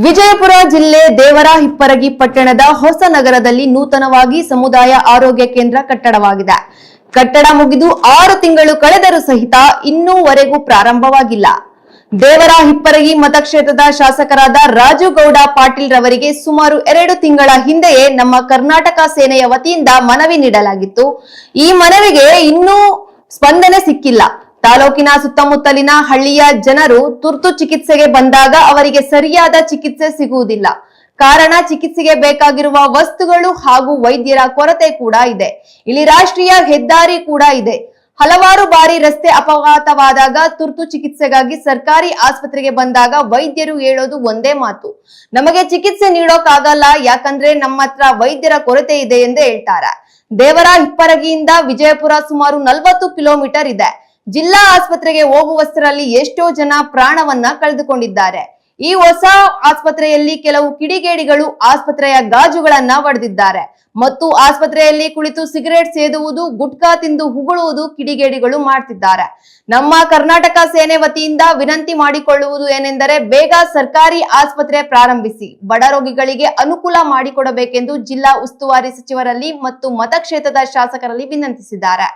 ವಿಜಯಪುರ ಜಿಲ್ಲೆ ದೇವರಹಿಪ್ಪರಗಿ ಪಟ್ಟಣದ ಹೊಸ ನಗರದಲ್ಲಿ ನೂತನವಾಗಿ ಸಮುದಾಯ ಆರೋಗ್ಯ ಕೇಂದ್ರ ಕಟ್ಟಡವಾಗಿದೆ. ಕಟ್ಟಡ ಮುಗಿದು 6 ತಿಂಗಳು ಕಳೆದರೂ ಸಹಿತ ಇನ್ನೂವರೆಗೂ ಪ್ರಾರಂಭವಾಗಿಲ್ಲ. ದೇವರಹಿಪ್ಪರಗಿ ಮತಕ್ಷೇತ್ರದ ಶಾಸಕರಾದ ರಾಜುಗೌಡ ಪಾಟೀಲ್ ರವರಿಗೆ ಸುಮಾರು 2 ತಿಂಗಳ ಹಿಂದೆಯೇ ನಮ್ಮ ಕರ್ನಾಟಕ ಸೇನೆಯ ವತಿಯಿಂದ ಮನವಿ ನೀಡಲಾಗಿತ್ತು. ಈ ಮನವಿಗೆ ಇನ್ನೂ ಸ್ಪಂದನೆ ಸಿಕ್ಕಿಲ್ಲ. ತಾಲೂಕಿನ ಸುತ್ತಮುತ್ತಲಿನ ಹಳ್ಳಿಯ ಜನರು ತುರ್ತು ಚಿಕಿತ್ಸೆಗೆ ಬಂದಾಗ ಅವರಿಗೆ ಸರಿಯಾದ ಚಿಕಿತ್ಸೆ ಸಿಗುವುದಿಲ್ಲ. ಕಾರಣ ಚಿಕಿತ್ಸೆಗೆ ಬೇಕಾಗಿರುವ ವಸ್ತುಗಳು ಹಾಗೂ ವೈದ್ಯರ ಕೊರತೆ ಕೂಡ ಇದೆ. ಇಲ್ಲಿ ರಾಷ್ಟ್ರೀಯ ಹೆದ್ದಾರಿ ಕೂಡ ಇದೆ. ಹಲವಾರು ಬಾರಿ ರಸ್ತೆ ಅಪಘಾತವಾದಾಗ ತುರ್ತು ಚಿಕಿತ್ಸೆಗಾಗಿ ಸರ್ಕಾರಿ ಆಸ್ಪತ್ರೆಗೆ ಬಂದಾಗ ವೈದ್ಯರು ಹೇಳೋದು ಒಂದೇ ಮಾತು, ನಮಗೆ ಚಿಕಿತ್ಸೆ ನೀಡೋಕ್ಕಾಗಲ್ಲ, ಯಾಕಂದ್ರೆ ನಮ್ಮ ಹತ್ರ ವೈದ್ಯರ ಕೊರತೆ ಇದೆ ಎಂದು ಹೇಳ್ತಾರೆ. ದೇವರಹಿಪ್ಪರಗಿಯಿಂದ ವಿಜಯಪುರ ಸುಮಾರು 40 ಕಿಲೋಮೀಟರ್ ಇದೆ. ಜಿಲ್ಲಾ ಆಸ್ಪತ್ರೆಗೆ ಹೋಗುವಷ್ಟರಲ್ಲಿ ಎಷ್ಟೋ ಜನ ಪ್ರಾಣವನ್ನ ಕಳೆದುಕೊಂಡಿದ್ದಾರೆ. ಈ ಹೊಸ ಆಸ್ಪತ್ರೆಯಲ್ಲಿ ಕೆಲವು ಕಿಡಿಗೇಡಿಗಳು ಆಸ್ಪತ್ರೆಯ ಗಾಜುಗಳನ್ನ ಒಡೆದಿದ್ದಾರೆ ಮತ್ತು ಆಸ್ಪತ್ರೆಯಲ್ಲಿ ಕುಳಿತು ಸಿಗರೇಟ್ ಸೇದುವುದು, ಗುಟ್ಕಾ ತಿಂದು ಉಗುಳುವುದು ಕಿಡಿಗೇಡಿಗಳು ಮಾಡ್ತಿದ್ದಾರೆ. ನಮ್ಮ ಕರ್ನಾಟಕ ಸೇನೆ ವತಿಯಿಂದ ವಿನಂತಿ ಮಾಡಿಕೊಳ್ಳುವುದು ಏನೆಂದರೆ, ಬೇಗ ಸರ್ಕಾರಿ ಆಸ್ಪತ್ರೆ ಪ್ರಾರಂಭಿಸಿ ಬಡ ರೋಗಿಗಳಿಗೆ ಅನುಕೂಲ ಮಾಡಿಕೊಡಬೇಕೆಂದು ಜಿಲ್ಲಾ ಉಸ್ತುವಾರಿ ಸಚಿವರಲ್ಲಿ ಮತ್ತು ಮತಕ್ಷೇತ್ರದ ಶಾಸಕರಲ್ಲಿ ವಿನಂತಿಸಿದ್ದಾರೆ.